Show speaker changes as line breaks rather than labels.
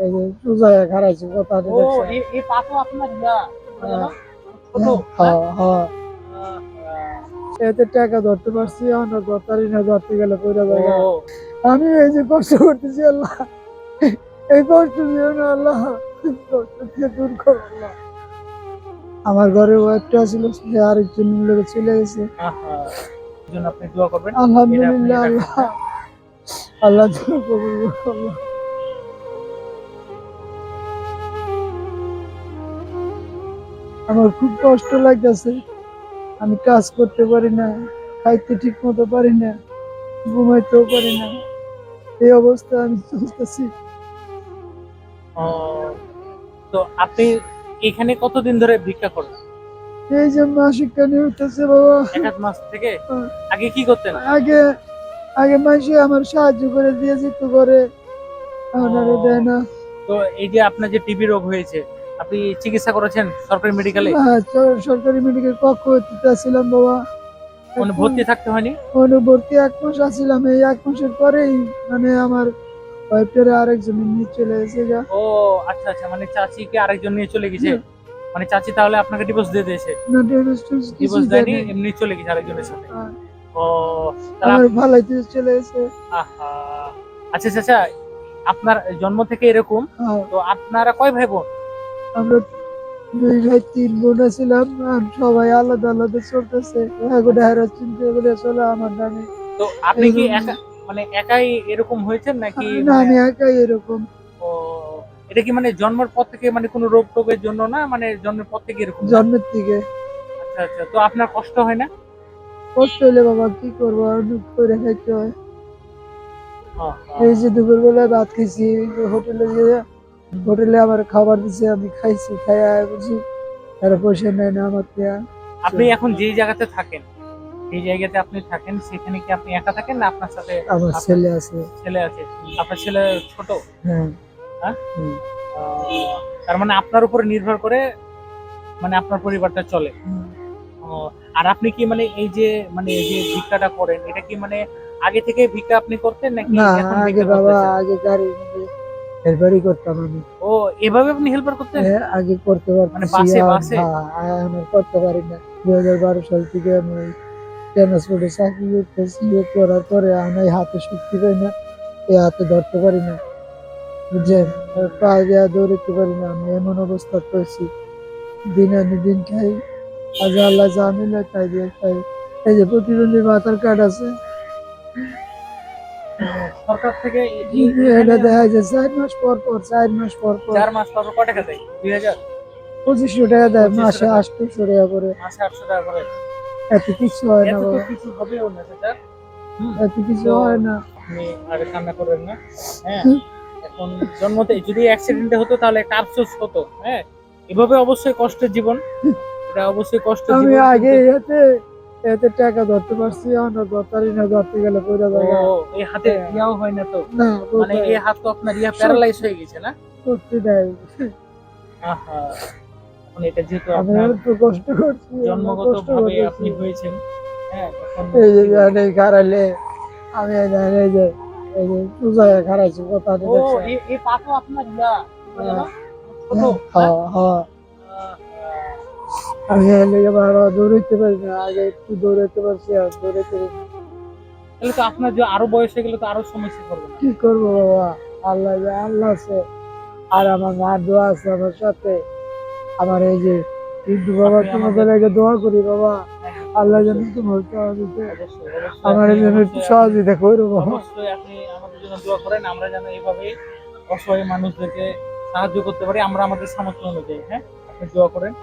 এই যে সোজা খারাইছে কথা
ও
দেখছে।
এই পা তো আপনার ছোট
হ্যাঁ হ্যাঁ, এতে টাকা ধরতে পারছি, আমরা ধরতারি না, ধরতে গেলে পয়লা জায়গা।
ও
আমি এই যে কষ্ট করতেছি আল্লাহ, এই কষ্ট দিও না আল্লাহ, কষ্ট দিয়ে দূর করো আল্লাহ। আমার ঘরে ওয়াইফটা ছিল, সে আরেকজন লোক চলে গেছে।
এই জন্য আপনি দোয়া করবেন।
আলহামদুলিল্লাহ আল্লাহ, আল্লাহ তুমি কবুল করো আল্লাহ। আমার খুব কষ্ট লাগতেছে, আমি কাজ করতে পারি না, খাইতে ঠিক মতো পারি না, ঘুমাইতেও পারি না, এই অবস্থা আমি চলতেছি।
ও, তো আপনি এখানে কতদিন ধরে ভিক্ষা করেন?
এই যে মাসিক কানি হইতেছে বাবা।
1 আধ মাস থেকে। আগে কি করতেন?
আগে আগে মাসে আমার সাহায্য করে দিয়ে যেত করে, এখন আর দেয় না।
তো এই যে আপনার যে টিবি রোগ হয়েছে, আপনি চিকিৎসা করেছেন সরকারি মেডিকেলে?
সরকারি মেডিকেল কক্ষ হইতে ছিলাম বাবা,
মানে ভর্তি থাকতে হয়নি?
অনুভর্তি 1 মাস আসছিলাম, এই 1 মাসের পরেই মানে আমার ওয়াইফটারে আরেকজন নিয়ে চলে গেছে গা।
ও আচ্ছা আচ্ছা, মানে চাচিকে আরেকজন নিয়ে চলে গেছে। মানে চাচি তাহলে আপনাকে ডিভোর্স দিয়ে দিয়েছে?
না, ডিভোর্স
ডিভোর্স
কিছু
দেয়নি,
দেয়নি।
এমনি চলে গেছে আরেকজনের সাথে।
আর
ও তাহলে
আমার ভালাইতে চলে গেছে।
আহা, আচ্ছা আচ্ছা আচ্ছা, আপনার জন্ম থেকে এরকম।
হ্যাঁ,
তো আপনারা কয় ভাই বোন?
আমরা 2 ভাই 3 বোন ছিলাম, আর সবাই আলাদা আলাদা চলতেছে, এগুলো হারা চিন্তা করে চলে আমার নামে।
তো আপনি কি
এরকম
একা, মানে একাই এরকম হয়েছেন নাকি
না,
মানে?
আমি একাই এরকম।
ও, এটা কি মানে জন্মের পর থেকে, মানে কোনো রোগ টোগের জন্য না, মানে জন্মের পর থেকে এরকম না?
জন্মের থেকে।
আচ্ছা আচ্ছা, তো আপনার কষ্ট হয় না?
কষ্ট হলে বাবা কি করবো, দুঃখ করে খাইতে হয়।
আহা,
এই যে দুপুর বেলায় ভাত খাইছি, হোটেলে গিয়ে, হোটেলে আমার খাবার দিছে, আমি খাইছি, খাই বুঝি তারা পয়সা নেয় না আমার থেকে।
আপনি এখন যে জায়গাতে থাকেন, এই জায়গাতে আপনি থাকেন, সেখানে কি আপনি একা থাকেন না আপনার সাথে
আমার
আপনার
ছেলে আছে।
ছেলে আছে? আপনার ছেলে ছোট?
হ্যাঁ।
হ্যাঁ।
হুম,
তার মানে আপনার উপরে নির্ভর করে মানে আপনার পরিবারটা চলে।
হুম।
ও, আর আপনি কি মানে এই যে, মানে এই যে ভিক্ষাটা করেন, এটা কি মানে আগে থেকে ভিক্ষা আপনি করতেন নাকি
না,
এখন
আগে
ভিক্ষা
বাবা,
করতেছেন?
আগে গাড়ি হেলপারই করতাম আমি।
ও, এভাবে আপনি হেল্পার করতেন?
আগে করতে
মানে
পারতেছি,
বাসে
আর
বাসে?
এখন আর করতে পারি না। 2012 সাল থেকে আমি ট্রান্সপোর্টে চাকরি করতেছি, করার পরে আমি এই হাতে শক্তি পাই না, এই হাতে ধরতে পারি না, বুঝছেন, আর পা দিয়া দৌড়াতে পারি না, আমি এমন অবস্থা করছি। দিন আনি দিন খাই, আজ আল্লাহ যা মিলে তাই দিয়ে খাই। এই যে প্রতিবন্ধী মাথার কার্ড আছে,
সরকার থেকে
এটা
এখানে
দেখা যায় 4 মাস পর পর, 4 মাস পর পর
4 মাস পর পর কয় টাকা দেয়? 2000?
2500 টাকা দেয়,
2500
মাসে
টাকা?
800 টাকা করে।
মাসে 800 টাকা করে?
এত কিছু হয় না
এত তো
বাবা,
কিছু হবেও না সেটা। হুম।
এত কিছু
তো
হয় না।
আপনি আর কান্না করবেন না। হ্যাঁ, এখন জন্মতে যদি অ্যাক্সিডেন্টে হতো তাহলে একটা আফসোস হতো। হ্যাঁ, এভাবে অবশ্যই কষ্টের জীবন, এটা অবশ্যই কষ্টের
আমি
জীবন,
আগে
কিন্তু
এতে এতে টাকা ধরতে পারছি, আমরা ধরতারি না, ধরতে গেলে পয়লা
ও
জায়গা।
এই হাতে ইয়াও হয় না তো?
না
মানে এই হাত তো আপনার প্যারালাইজ হয়ে গেছে না?
শক্তি দেয়।
আহা, এখন এটা যেহেতু
আমি
আপনার
অল্প কষ্ট করছি,
জন্মগত
কষ্ট
ভাবে
করতেছি।
আপনি হয়েছেন, হ্যাঁ, এখন
এই যে গানে খারাইলে, আমি এই যে এই যে সোজা খারাইছি কথা
ও
দেখছে।
এই পা তো আপনার কি বলে না, ছোট
হ্যাঁ হ্যাঁ, আমি এর লেগে বাবা দৌড়াইতে পারি না, আগে একটু দৌড়াইতে পারছি, আর দৌড়াইতে পারি না।
তাহলে তো আপনার যে আরো বয়স হয়ে গেলে তো আরো সমস্যা করবে না?
কি করবো বাবা, আল্লাহ আল্লাহ আছে, আর আমার মার দোয়া আছে আমার সাথে। আমার এই যে কিন্তু বাবা,
আপনি
তোমাদের
আমাদের
আগে দোয়া করি বাবা, আল্লাহ যেন
অবশ্যই
তোমার সহযোগিতা,
অবশ্যই অবশ্যই
আমার
আপনি
জন্য একটু
অবশ্যই আপনি
সহযোগিতা করো বাবা।
অবশ্যই আপনি আমাদের জন্য দোয়া করেন, আমরা যেন এইভাবে অসহায় মানুষদেরকে সাহায্য করতে পারি আমরা আমাদের সামর্থ্য অনুযায়ী। হ্যাঁ, আপনি দোয়া করেন।